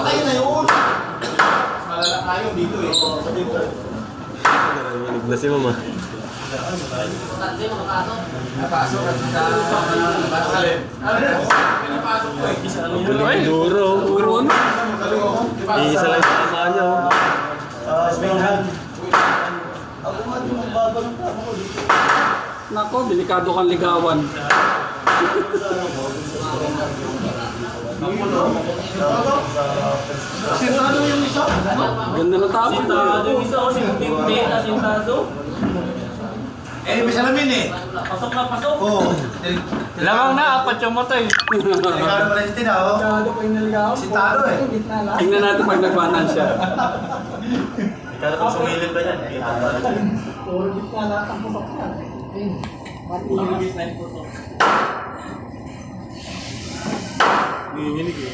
Patay na yun! Malala tayo dito eh. Narinig na si mama. Napasok at nakasalin. Pinapasok ko eh. Ay, duro. Duro ano? Iisa lang sa tama niya. Ako nga din ang bago ng tama ko dito. Nako, delikado kang ligawan. Sintado yung isa? Ganda na tapos. Sintado yung isa kasi tinte na sintado. Eh, may salamin eh. Pasok na pasok. Oo. Lamang na, apat yung mata eh. Ikaw naman yung tinaw. Sintado eh. Tingnan natin pag nagbanan siya. Ikaw kung sumilip ba yan? Puro gitna lahat ang putok niya. Ang bis na yung puto. Nanginginig eh.